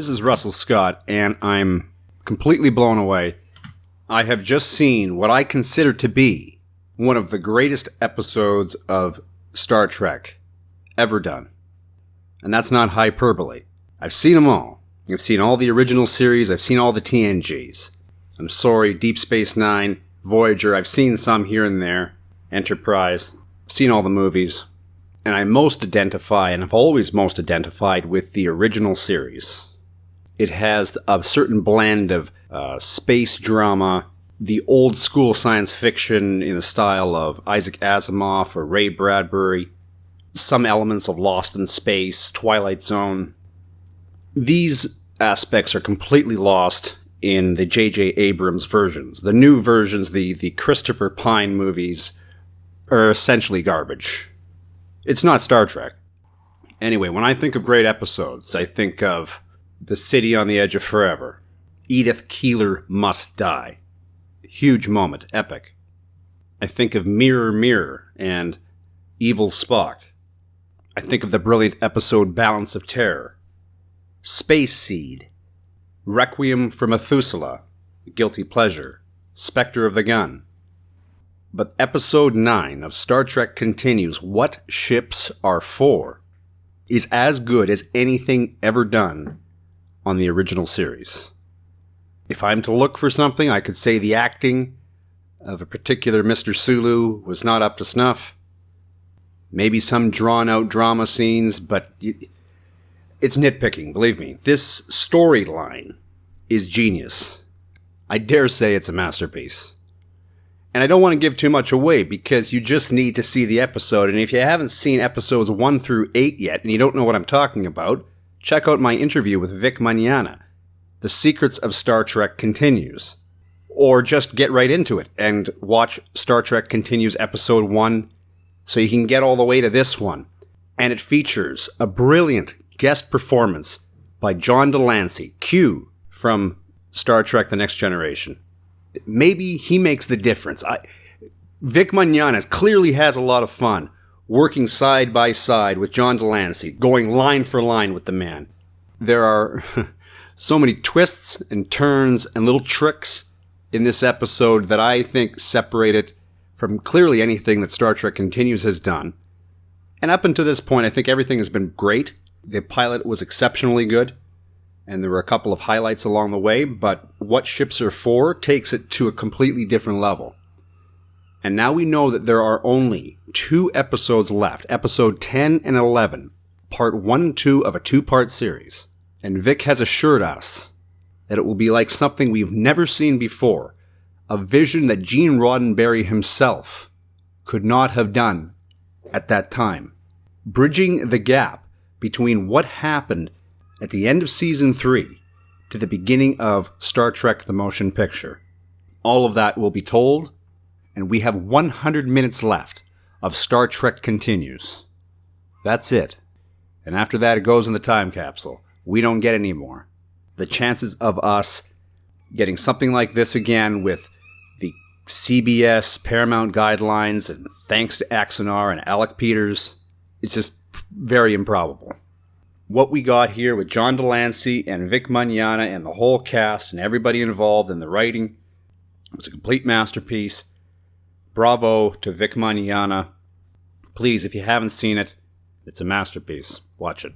This is Russell Scott, and I'm completely blown away. I have just seen what I consider to be one of the greatest episodes of Star Trek ever done. And that's not hyperbole. I've seen them all. I've seen all the original series. I've seen all the TNGs. I'm sorry, Deep Space Nine, Voyager, I've seen some here and there. Enterprise. I've seen all the movies. And I most identify, and have always most identified, with the original series. It has a certain blend of space drama, the old school science fiction in the style of Isaac Asimov or Ray Bradbury, some elements of Lost in Space, Twilight Zone. These aspects are completely lost in the J.J. Abrams versions. The new versions, the Christopher Pine movies, are essentially garbage. It's not Star Trek. Anyway, when I think of great episodes, I think of The City on the Edge of Forever. Edith Keeler Must Die. Huge moment, epic. I think of Mirror, Mirror and Evil Spock. I think of the brilliant episode Balance of Terror. Space Seed. Requiem for Methuselah. Guilty Pleasure. Spectre of the Gun. But Episode 9 of Star Trek Continues, What Ships Are For, is as good as anything ever done on the original series. If I'm to look for something, I could say the acting of a particular Mr. Sulu was not up to snuff. Maybe some drawn-out drama scenes, but it's nitpicking, believe me. This storyline is genius. I dare say it's a masterpiece. And I don't want to give too much away because you just need to see the episode. And if you haven't seen episodes 1 through 8 yet and you don't know what I'm talking about, check out my interview with Vic Mignogna. The Secrets of Star Trek Continues. Or just get right into it and watch Star Trek Continues Episode 1 so you can get all the way to this one. And it features a brilliant guest performance by John Delancey, Q from Star Trek The Next Generation. Maybe he makes the difference. Vic Mignogna clearly has a lot of fun working side by side with John Delancey, going line for line with the man. There are so many twists and turns and little tricks in this episode that I think separate it from clearly anything that Star Trek Continues has done. And up until this point, I think everything has been great. The pilot was exceptionally good, and there were a couple of highlights along the way, but What Ships Are For takes it to a completely different level. And now we know that there are only 2 episodes left, episode 10 and 11, part 1 and 2 of a 2-part series. And Vic has assured us that it will be like something we've never seen before, a vision that Gene Roddenberry himself could not have done at that time, bridging the gap between what happened at the end of Season 3 to the beginning of Star Trek The Motion Picture. All of that will be told, and we have 100 minutes left of Star Trek Continues. That's it. And after that, it goes in the time capsule. We don't get any more. The chances of us getting something like this again with the CBS Paramount guidelines, and thanks to Axanar and Alec Peters, it's just very improbable. What we got here with John Delancey and Vic Mignogna and the whole cast and everybody involved in the writing was a complete masterpiece. Bravo to Vic Mignogna. Please, if you haven't seen it, it's a masterpiece. Watch it.